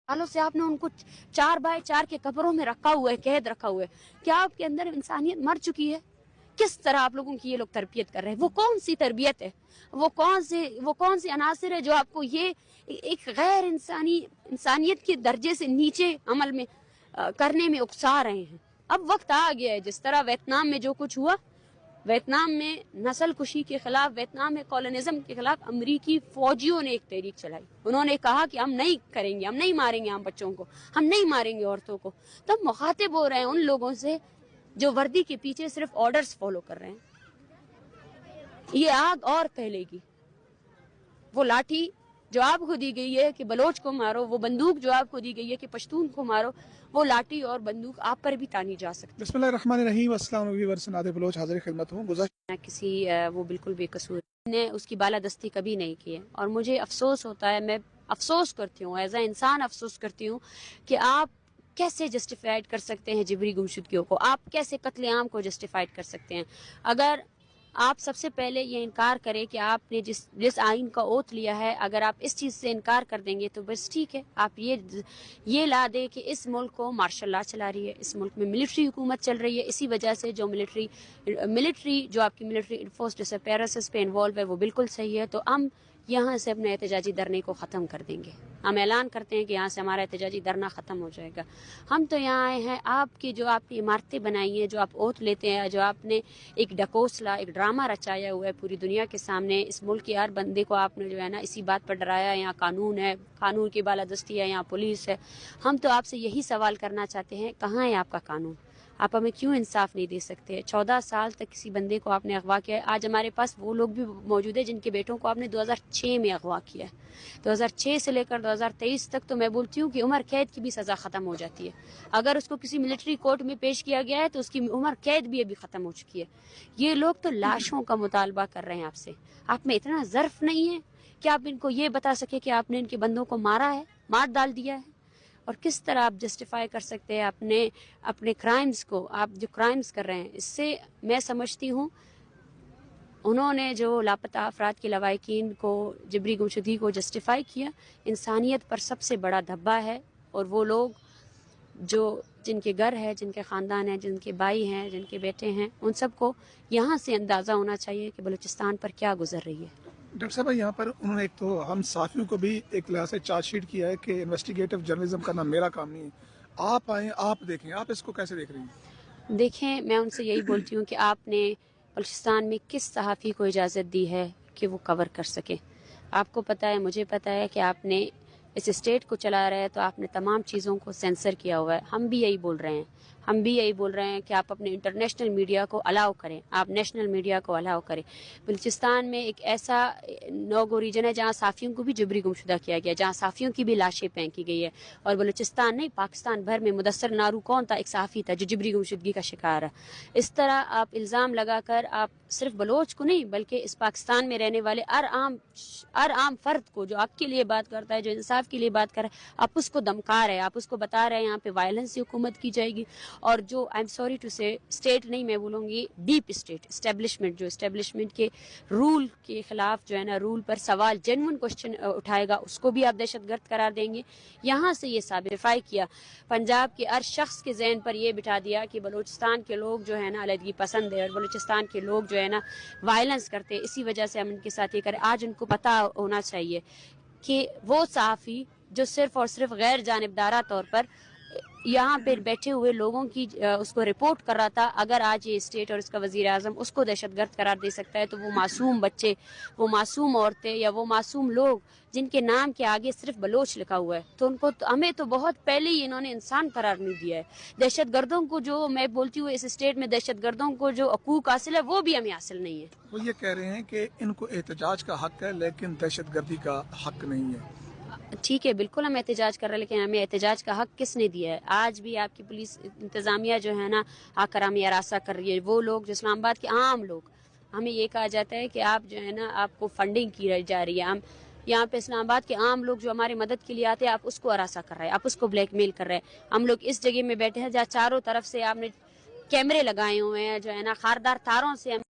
सालों से आपने उनको 4x4 के कब्रों में रखा हुआ है, कैद रखा हुआ है। क्या आपके अंदर इंसानियत मर चुकी है? किस तरह आप लोगों की ये लोग तरबियत कर रहे हैं? वो कौन सी तरबियत है? वो कौन से अनासर है जो आपको ये एक गैर इंसानियत के दर्जे से नीचे अमल में करने में उकसा रहे हैं? अब वक्त आ गया है, जिस तरह वियतनाम में जो कुछ हुआ, वियतनाम में नस्ल कुशी के खिलाफ, वियतनाम में कॉलोनिज्म के खिलाफ अमरीकी फौजियों ने एक तहरीक चलाई। उन्होंने कहा कि हम नहीं करेंगे, हम नहीं मारेंगे हम बच्चों को, हम नहीं मारेंगे औरतों को। तब मुखातिब हो रहे हैं उन लोगों से जो वर्दी के पीछे सिर्फ ऑर्डर्स फॉलो कर रहे हैं। ये आग और फैलेगी। वो लाठी जो आपको दी गई है कि बलोच को मारो, वो बंदूक जो आपको दी गई है कि पश्तून को मारो, वो लाठी और बंदूक आप पर भी तानी जा सकती है। बिस्मिल्लाहिर्रहमानिर्रहीम। अस्सलाम वालेकुम। नादे बलोच हाजिर खिदमत हूँ। किसी वो बिल्कुल बेकसूर ने उसकी बालादस्ती कभी नहीं की है, और मुझे अफसोस होता है, मैं अफसोस करती हूँ, एज ए इंसान अफसोस करती हूँ कि आप कैसे जस्टिफाइड कर सकते हैं जिबरी गुमशुदगियों को, आप कैसे कत्लेआम को जस्टिफाइड कर सकते हैं। अगर आप सबसे पहले ये इनकार करें कि आपने जिस आइन का ओथ लिया है, अगर आप इस चीज़ से इनकार कर देंगे तो बस ठीक है। आप ये ला दें कि इस मुल्क को मार्शल लॉ चला रही है, इस मुल्क में मिलिट्री हुकूमत चल रही है, इसी वजह से जो मिलिट्री जो आपकी मिलिट्री फोर्स डिसअपीयरेंसेस पे इन्वॉल्व है वो बिल्कुल सही है, तो हम यहाँ से अपने एहतजाजी धरने को ख़त्म कर देंगे। हम ऐलान करते हैं कि यहाँ से हमारा एहतजाजी धरना ख़त्म हो जाएगा। हम तो यहाँ आए हैं, आपकी जो आपने इमारतें बनाई हैं, जो आप ओथ लेते हैं, जो आपने एक डकोसला, एक ड्रामा रचाया हुआ है पूरी दुनिया के सामने, इस मुल्क के हर बंदे को आपने जो है ना इसी बात पर डराया, यहाँ कानून है, कानून की बालादस्ती है, यहाँ पुलिस है। हम तो आपसे यही सवाल करना चाहते हैं, कहाँ है आपका कानून? आप हमें क्यों इंसाफ नहीं दे सकते? 14 साल तक किसी बंदे को आपने अगवा किया है। आज हमारे पास वो लोग भी मौजूद है जिनके बेटों को आपने 2006 में अगवा किया है। 2006 से लेकर 2023 तक तो मैं बोलती हूँ कि उम्र कैद की भी सज़ा ख़त्म हो जाती है। अगर उसको किसी मिलिट्री कोर्ट में पेश किया गया है तो उसकी उम्र कैद भी अभी ख़त्म हो चुकी है। ये लोग तो लाशों का मुतालबा कर रहे हैं आपसे। आप में इतना ज़र्फ नहीं है कि आप इनको ये बता सके कि आपने इनके बंदों को मारा है, मार डाल दिया है? और किस तरह आप जस्टिफाई कर सकते हैं अपने क्राइम्स को? आप जो क्राइम्स कर रहे हैं, इससे मैं समझती हूँ उन्होंने जो लापता अफराद की लवाहिकीन को, जिबरी गुमशुदगी को जस्टिफाई किया, इंसानियत पर सबसे बड़ा धब्बा है। और वो लोग जो जिनके घर है, जिनके ख़ानदान हैं, जिनके भाई हैं, जिनके बेटे हैं, उन सबको यहाँ से अंदाज़ा होना चाहिए कि बलूचिस्तान पर क्या गुजर रही है। डॉक्टर साहब, यहाँ पर उन्होंने एक तो हम साथियों को भी एक लिहाज से चार्जशीट किया है कि इन्वेस्टिगेटिव जर्नलिज्म करना मेरा काम नहीं है। आप आए, आप देखें, आप इसको कैसे देख रही हैं? देखें, मैं उनसे यही बोलती हूँ कि आपने बलूचिस्तान में किस सहाफ़ी को इजाज़त दी है कि वो कवर कर सके? आपको पता है, मुझे पता है कि आपने इस स्टेट को चला रहे हैं तो आपने तमाम चीज़ों को सेंसर किया हुआ है। हम भी यही बोल रहे हैं, हम भी यही बोल रहे हैं कि आप अपने इंटरनेशनल मीडिया को अलाउ करें, आप नेशनल मीडिया को अलाउ करें। बलूचिस्तान में एक ऐसा नौगो रीजन है जहाँ साफ़ियों को भी जबरी गुमशुदा किया गया, जहाँ साफ़ियों की भी लाशें फेंकी गई है। और बलूचिस्तान नहीं, पाकिस्तान भर में मुदस्सर नारू कौन था? एक साफ़ी था जो जबरी गुमशुदगी का शिकार है। इस तरह आप इल्ज़ाम लगाकर आप सिर्फ बलोच को नहीं बल्कि इस पाकिस्तान में रहने वाले हर आम फर्द को जो आपके लिए बात करता है, जो इंसाफ के लिए बात कर रहा है, आप उसको धमका रहे हैं, आप उसको बता रहे हैं यहाँ पे वायलेंस से हुकूमत की जाएगी। और जो आई एम सॉरी टू से स्टेट नहीं, मैं बोलूँगी डीप स्टेट एस्टेब्लिशमेंट, जो एस्टेब्लिशमेंट के रूल के खिलाफ जो है ना, रूल पर सवाल, जेन्युइन क्वेश्चन उठाएगा, उसको भी आप दहशतगर्द करार देंगे। यहाँ से ये साबिफाई किया, पंजाब के हर शख्स के जहन पर यह बिठा दिया कि बलूचिस्तान के लोग जो है ना अलहदगी पसंद है, और बलूचिस्तान के लोग जो है ना वायलेंस करते हैं, इसी वजह से हम इनके साथ ये करें। आज उनको पता होना चाहिए कि वो सहाफ़ी जो सिर्फ और सिर्फ गैर जानिबदारा तौर पर यहाँ पर बैठे हुए लोगों की उसको रिपोर्ट कर रहा था, अगर आज ये स्टेट और इसका वज़ीर आज़म उसको दहशतगर्द करार दे सकता है, तो वो मासूम बच्चे, वो मासूम औरतें या वो मासूम लोग जिनके नाम के आगे सिर्फ बलोच लिखा हुआ है, तो उनको हमें तो बहुत पहले ही इन्होंने इंसान करार नहीं दिया है। दहशतगर्दों को, जो मैं बोलती हूँ इस स्टेट में दहशतगर्दों को जो हकूक हासिल है, वो भी हमें हासिल नहीं है। वो ये कह रहे हैं कि इनको एहतजाज का हक है लेकिन दहशतगर्दी का हक नहीं है। ठीक है, बिल्कुल हम एहतजाज कर रहे हैं, लेकिन हमें एहतजाज का हक किसने दिया है? आज भी आपकी पुलिस इंतज़ामिया जो है ना आकर हमें हरासा कर रही है। वो लोग जो इस्लामाबाद के आम लोग, हमें ये कहा जाता है कि आप जो है ना, आपको फंडिंग की जा रही है। हम यहाँ पे इस्लामाबाद के आम लोग जो हमारी मदद के लिए आते हैं, आप उसको हरासा कर रहे हैं, आप उसको ब्लैकमेल कर रहे हैं। हम लोग इस जगह में बैठे हैं जहाँ चारों तरफ से आपने कैमरे लगाए हुए हैं, जो है ना खारदार तारों से